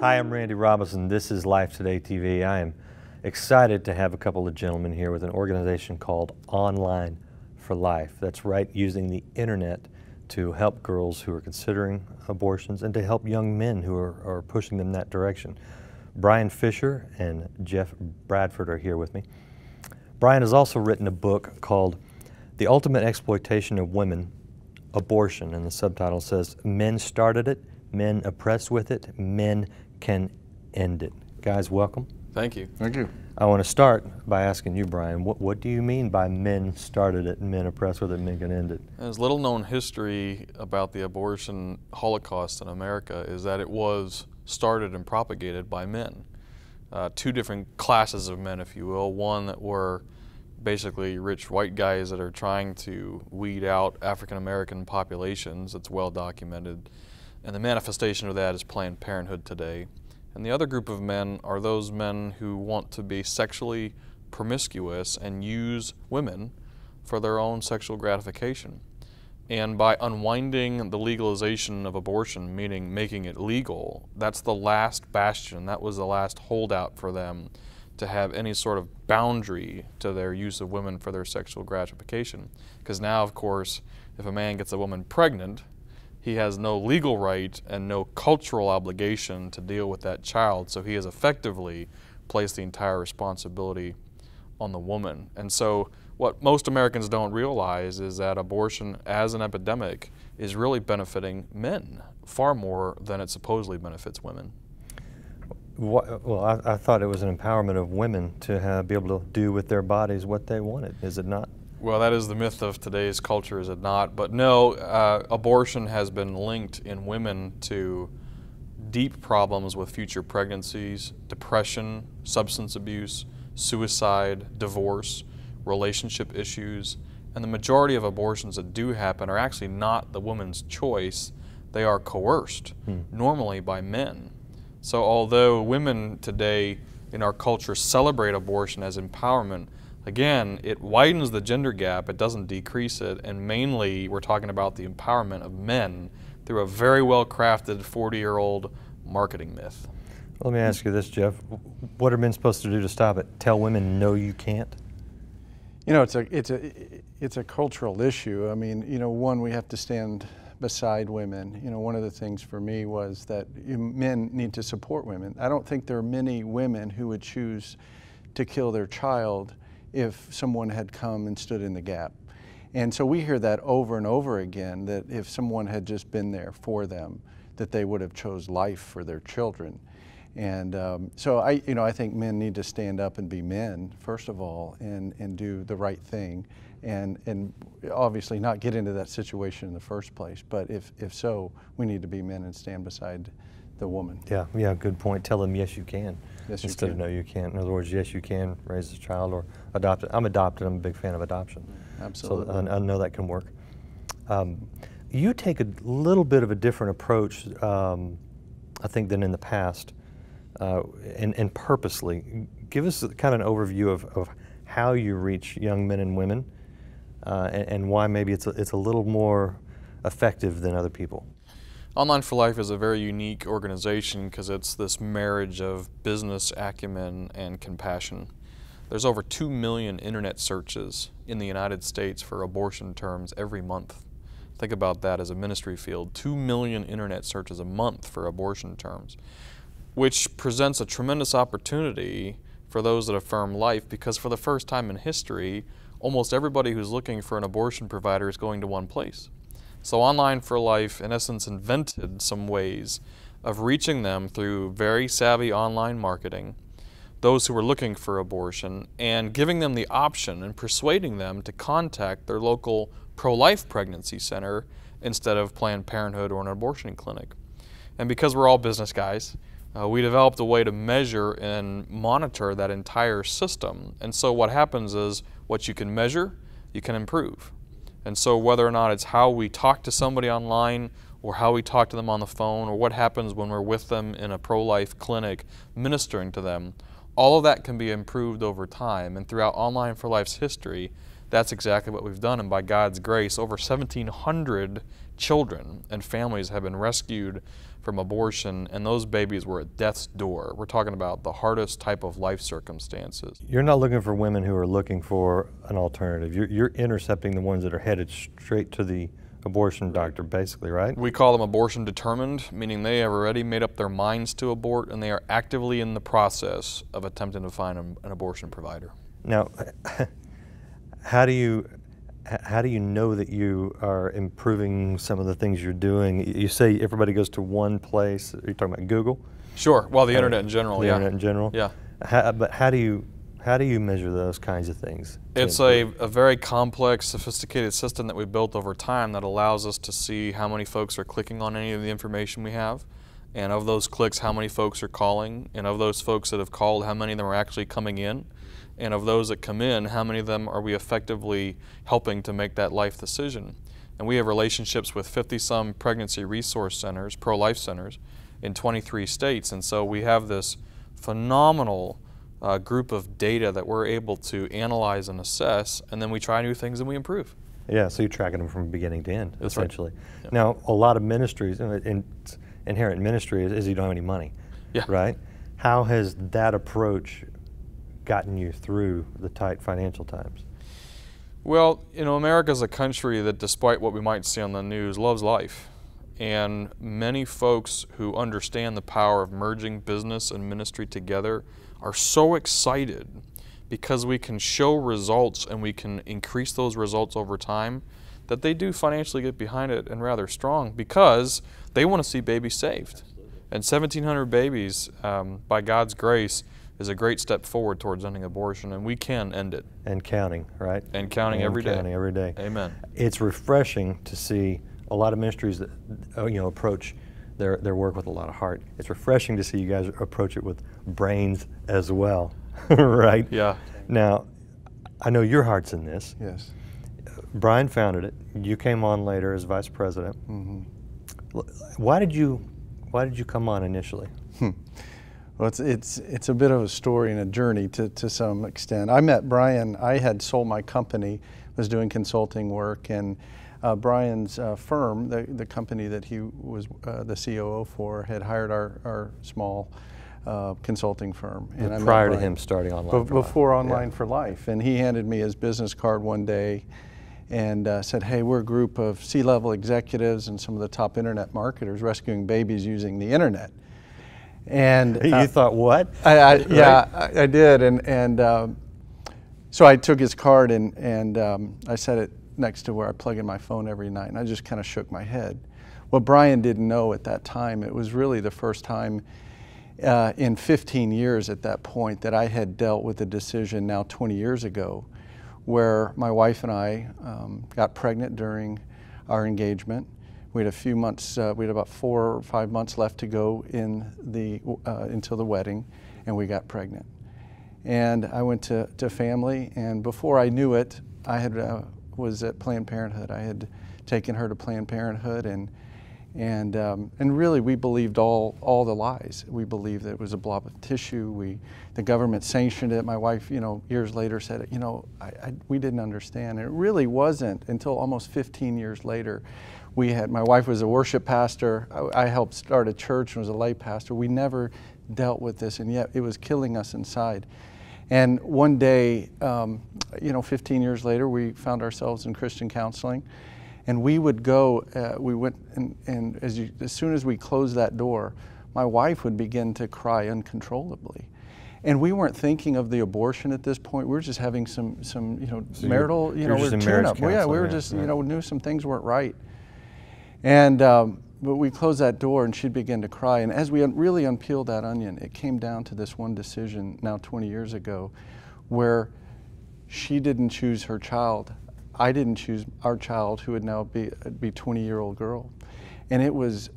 Hi, I'm Randy Robison. This is Life Today TV. I am excited to have a couple of gentlemen here with an organization called Online for Life. That's right, using the internet to help girls who are considering abortions and to help young men who are pushing them that direction. Brian Fisher and Jeff Bradford are here with me. Brian has also written a book called The Ultimate Exploitation of Women, Abortion, and the subtitle says, Men Started It, Men Oppressed with It, Men Can End It. Guys, welcome. Thank you. Thank you. I want to start by asking you, Brian, what do you mean by men started it, men oppressed with it, men can end it? There's little known history about the abortion holocaust in America is that it was started and propagated by men. Two different classes of men, if you will. One that were basically rich white guys that are trying to weed out African American populations. It's well documented. And the manifestation of that is Planned Parenthood today. And the other group of men are those men who want to be sexually promiscuous and use women for their own sexual gratification. And by unwinding the legalization of abortion, meaning making it legal, that's the last bastion, that was the last holdout for them to have any sort of boundary to their use of women for their sexual gratification. Because now, of course, if a man gets a woman pregnant, he has no legal right and no cultural obligation to deal with that child, so he has effectively placed the entire responsibility on the woman. And so what most Americans don't realize is that abortion as an epidemic is really benefiting men far more than it supposedly benefits women. Well, I thought it was an empowerment of women to be able to do with their bodies what they wanted. Is it not? Well, that is the myth of today's culture, is it not? But no, abortion has been linked in women to deep problems with future pregnancies, depression, substance abuse, suicide, divorce, relationship issues. And the majority of abortions that do happen are actually not the woman's choice. They are coerced, normally by men. So although women today in our culture celebrate abortion as empowerment, again, it widens the gender gap, it doesn't decrease it, and mainly we're talking about the empowerment of men through a very well-crafted 40-year-old marketing myth. Let me ask you this, Jeff. What are men supposed to do to stop it? Tell women, no, you can't? You know, it's a cultural issue. I mean, you know, one, we have to stand beside women. You know, one of the things for me was that men need to support women. I don't think there are many women who would choose to kill their child if someone had come and stood in the gap. And so we hear that over and over again, that if someone had just been there for them, that they would have chose life for their children. And so I think men need to stand up and be men, first of all, and do the right thing, and obviously not get into that situation in the first place. But if so, we need to be men and stand beside the woman. Yeah, good point. Tell them yes, you can. Yes, you Instead can. of no, you can't. In other words, yes, you can raise a child or adopt it. I'm adopted. I'm a big fan of adoption. Absolutely. So I know that can work. You take a little bit of a different approach, I think, than in the past, and purposely. Give us kind of an overview of how you reach young men and women, and why maybe it's a little more effective than other people. Online for Life is a very unique organization because it's this marriage of business acumen and compassion. There's over 2 million internet searches in the United States for abortion terms every month. Think about that as a ministry field, 2 million internet searches a month for abortion terms, which presents a tremendous opportunity for those that affirm life, because for the first time in history, almost everybody who's looking for an abortion provider is going to one place. So Online for Life, in essence, invented some ways of reaching them through very savvy online marketing, those who were looking for abortion, and giving them the option and persuading them to contact their local pro-life pregnancy center instead of Planned Parenthood or an abortion clinic. And because we're all business guys, we developed a way to measure and monitor that entire system. And so what happens is, what you can measure, you can improve. And so whether or not it's how we talk to somebody online or how we talk to them on the phone or what happens when we're with them in a pro-life clinic ministering to them, all of that can be improved over time. And throughout Online for Life's history, That's exactly what we've done, and by God's grace, over 1,700 children and families have been rescued from abortion, and those babies were at death's door. We're talking about the hardest type of life circumstances. You're not looking for women who are looking for an alternative. You're intercepting the ones that are headed straight to the abortion doctor, basically, right? We call them abortion determined, meaning they have already made up their minds to abort, and they are actively in the process of attempting to find an abortion provider. Now, how do you know that you are improving some of the things you're doing? You say everybody goes to one place. Are you talking about Google? Sure. Well, the internet in general. The internet in general. Yeah. But how do you measure those kinds of things? It's a very complex, sophisticated system that we built over time that allows us to see how many folks are clicking on any of the information we have, and of those clicks, how many folks are calling, and of those folks that have called, how many of them are actually coming in, and of those that come in, how many of them are we effectively helping to make that life decision. And we have relationships with 50-some pregnancy resource centers, pro-life centers, in 23 states, and so we have this phenomenal group of data that we're able to analyze and assess, and then we try new things and we improve. Yeah, so you're tracking them from beginning to end, That's essentially. Right. Yep. Now, a lot of ministries, and inherent in ministry is you don't have any money, right? How has that approach gotten you through the tight financial times? Well, America's a country that, despite what we might see on the news, loves life. And many folks who understand the power of merging business and ministry together are so excited because we can show results and we can increase those results over time that they do financially get behind it and rather strong because they want to see babies saved. And 1,700 babies, by God's grace, is a great step forward towards ending abortion, and we can end it. And counting, right? And counting every day. Counting every day. Amen. It's refreshing to see a lot of ministries that approach their work with a lot of heart. It's refreshing to see you guys approach it with brains as well, right? Yeah. Now, I know your heart's in this. Yes. Brian founded it. You came on later as vice president. Mm-hmm. Why did you come on initially? Well, it's a bit of a story and a journey to some extent. I met Brian. I had sold my company, was doing consulting work, and Brian's firm, the company that he was the COO for, had hired our small consulting firm. And prior to him starting Online for Life. Before Online for Life. And he handed me his business card one day and said, hey, we're a group of C-level executives and some of the top internet marketers rescuing babies using the internet. And you thought, what? Yeah, I did. And so I took his card and I set it next to where I plug in my phone every night, and I just kind of shook my head. What Brian didn't know at that time, it was really the first time in 15 years at that point that I had dealt with a decision now 20 years ago where my wife and I got pregnant during our engagement. We had a few months, we had about 4 or 5 months left to go until the wedding, and we got pregnant. And I went to family, and before I knew it, I had was at Planned Parenthood. I had taken her to Planned Parenthood, and really we believed all the lies. We believed that it was a blob of tissue. The government sanctioned it. My wife, years later said, we didn't understand. And it really wasn't until almost 15 years later. My wife was a worship pastor. I helped start a church and was a lay pastor. We never dealt with this, and yet it was killing us inside. And one day, 15 years later, we found ourselves in Christian counseling, and we would go. We went, and as soon as we closed that door, my wife would begin to cry uncontrollably. And we weren't thinking of the abortion at this point. We were just having some marital, we were tearing up. Yeah, we were just, knew some things weren't right. And but we closed that door, and she'd begin to cry. And as we really unpeeled that onion, it came down to this one decision now 20 years ago, where she didn't choose her child. I didn't choose our child, who would now be a 20-year-old girl, and it was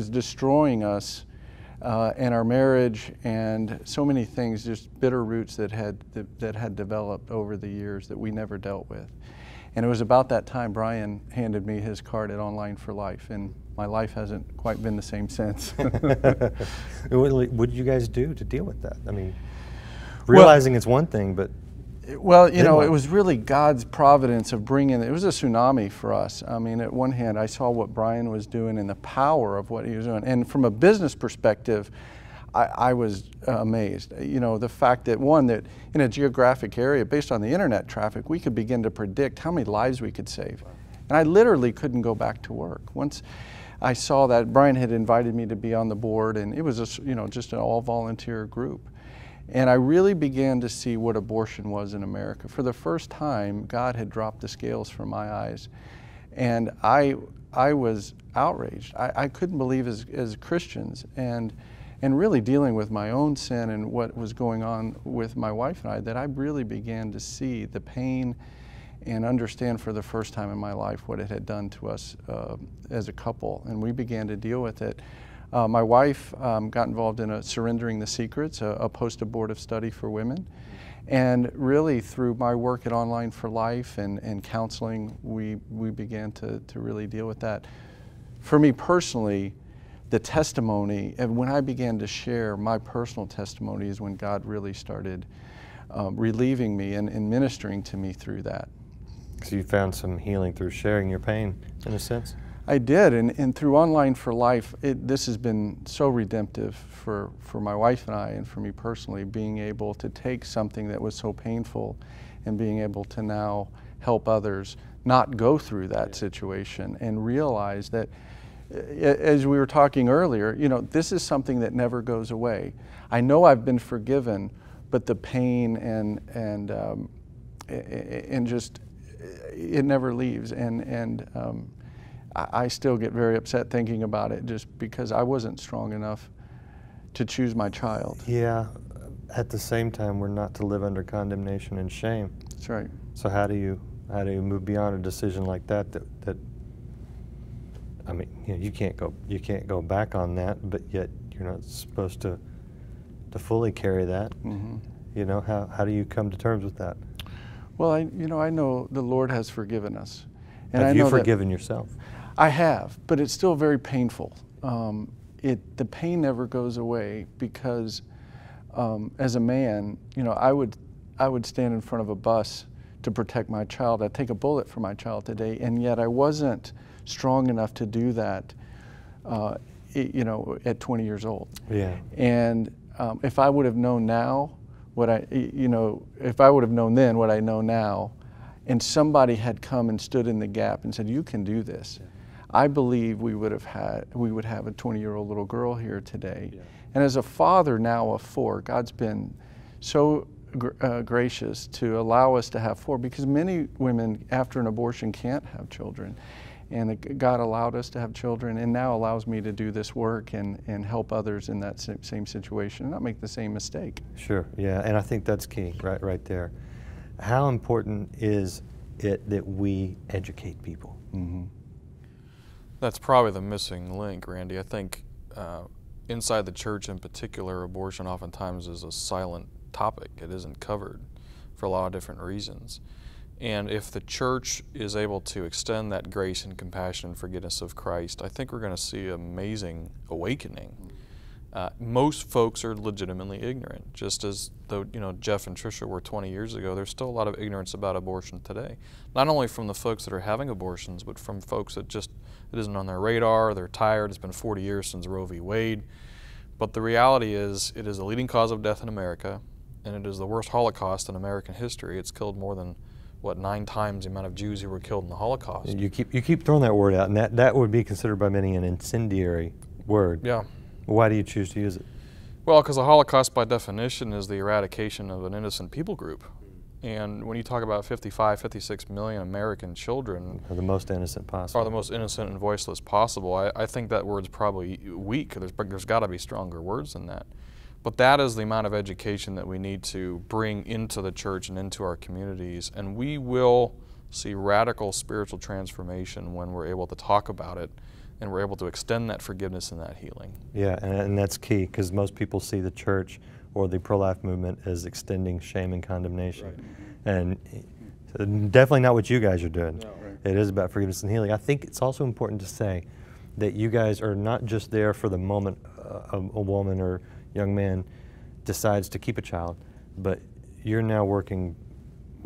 destroying us and our marriage and so many things, just bitter roots that had developed over the years that we never dealt with. And it was about that time Brian handed me his card at Online for Life, and my life hasn't quite been the same since. What did you guys do to deal with that? I mean, realizing it's one thing, but Well, you Then know, what? it was really God's providence of bringing, it was a tsunami for us. I mean, at one hand, I saw what Brian was doing and the power of what he was doing. And from a business perspective, I was amazed. You know, the fact that, one, that in a geographic area, based on the internet traffic, we could begin to predict how many lives we could save. And I literally couldn't go back to work. Once I saw that, Brian had invited me to be on the board, and it was just an all-volunteer group. And I really began to see what abortion was in America. For the first time, God had dropped the scales from my eyes. And I was outraged. I couldn't believe as Christians, and really dealing with my own sin and what was going on with my wife and I, that I really began to see the pain and understand for the first time in my life what it had done to us as a couple. And we began to deal with it. My wife got involved in Surrendering the Secrets, a post-abortive study for women. And really through my work at Online for Life and counseling, we began to really deal with that. For me personally, the testimony, and when I began to share my personal testimony, is when God really started relieving me and ministering to me through that. So you found some healing through sharing your pain, in a sense? I did, and through Online for Life, this has been so redemptive for my wife and I, and for me personally, being able to take something that was so painful and being able to now help others not go through that situation and realize that, as we were talking earlier, you know, this is something that never goes away. I know I've been forgiven, but the pain and just, it never leaves. And I still get very upset thinking about it, just because I wasn't strong enough to choose my child. Yeah. At the same time, we're not to live under condemnation and shame. That's right. So how do you move beyond a decision like that? That I mean, you know, you can't go back on that, but yet you're not supposed to fully carry that. Mm-hmm. You know, how do you come to terms with that? Well, I know the Lord has forgiven us. And Have I you know forgiven yourself? I have, but it's still very painful. The pain never goes away because, as a man, you know, I would stand in front of a bus to protect my child. I'd take a bullet for my child today, and yet I wasn't strong enough to do that, you know, at 20 years old. Yeah. And if I would have known now if I would have known then what I know now, and somebody had come and stood in the gap and said, "You can do this," yeah. I believe we would have a 20-year-old little girl here today. Yeah. And as a father now of 4, God's been so gracious to allow us to have 4, because many women after an abortion can't have children. And God allowed us to have children, and now allows me to do this work and help others in that same situation and not make the same mistake. Sure, yeah, and I think that's key, right there. How important is it that we educate people? Mm-hmm. That's probably the missing link, Randy. I think inside the church in particular, abortion oftentimes is a silent topic. It isn't covered for a lot of different reasons. And if the church is able to extend that grace and compassion and forgiveness of Christ, I think we're going to see amazing awakening. Most folks are legitimately ignorant, just as though, you know, Jeff and Tricia were 20 years ago. There's still a lot of ignorance about abortion today. Not only from the folks that are having abortions, but from folks that just, it isn't on their radar, they're tired, it's been 40 years since Roe v. Wade. But the reality is, it is the leading cause of death in America, and it is the worst Holocaust in American history. It's killed more than 9 times the amount of Jews who were killed in the Holocaust. You keep throwing that word out, and that would be considered by many an incendiary word. Yeah. Why do you choose to use it? Well, because the Holocaust by definition is the eradication of an innocent people group. And when you talk about 55, 56 million American children are the most innocent possible. Are the most innocent and voiceless possible. I think that word's probably weak. There's got to be stronger words than that. But that is the amount of education that we need to bring into the church and into our communities. And we will see radical spiritual transformation when we're able to talk about it and we're able to extend that forgiveness and that healing. Yeah, and that's key, because most people see the church or the pro-life movement as extending shame and condemnation. Right. And definitely not what you guys are doing. No, right. It is about forgiveness and healing. I think it's also important to say that you guys are not just there for the moment a woman or young man decides to keep a child, but you're now working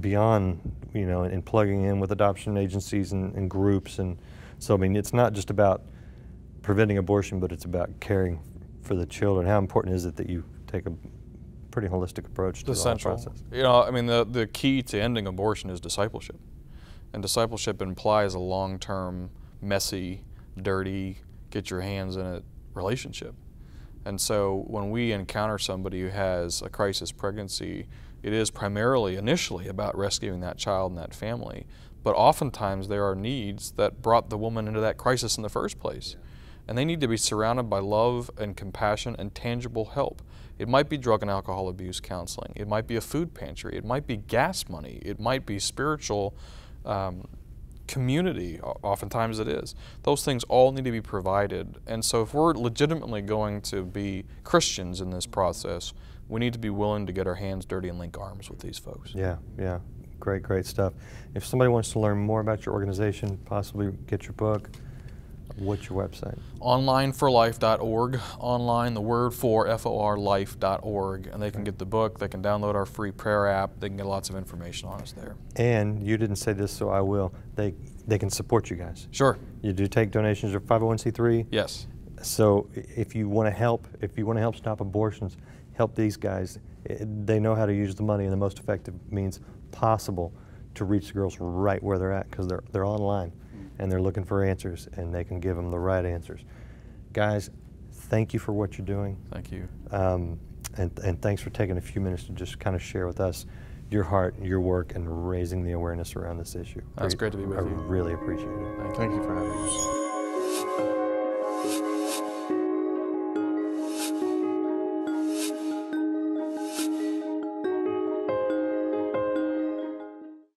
beyond, you know, and plugging in with adoption agencies and groups. And so, I mean, it's not just about preventing abortion, but it's about caring for the children. How important is it that you take a pretty holistic approach to the whole process? You know, I mean, the key to ending abortion is discipleship. And discipleship implies a long-term, messy, dirty, get your hands in it relationship. And so when we encounter somebody who has a crisis pregnancy, it is primarily, initially, about rescuing that child and that family. But oftentimes there are needs that brought the woman into that crisis in the first place. And they need to be surrounded by love and compassion and tangible help. It might be drug and alcohol abuse counseling. It might be a food pantry. It might be gas money. It might be spiritual community. Oftentimes it is. Those things all need to be provided. And so if we're legitimately going to be Christians in this process, we need to be willing to get our hands dirty and link arms with these folks. Yeah, yeah. Great, great stuff. If somebody wants to learn more about your organization, possibly get your book, what's your website? Onlineforlife.org. Online, the word for, F-O-R, life.org. And they can get the book, they can download our free prayer app, they can get lots of information on us there. And you didn't say this, so I will. They can support you guys. Sure. You do take donations or 501c3? Yes. So if you want to help, stop abortions, help these guys. They know how to use the money in the most effective means possible to reach the girls right where they're at, because they're online and they're looking for answers, and they can give them the right answers. Guys, thank you for what you're doing. Thank you. And thanks for taking a few minutes to just kind of share with us your heart, your work, and raising the awareness around this issue. That's great to be with you. I really appreciate it. Thank you for having us.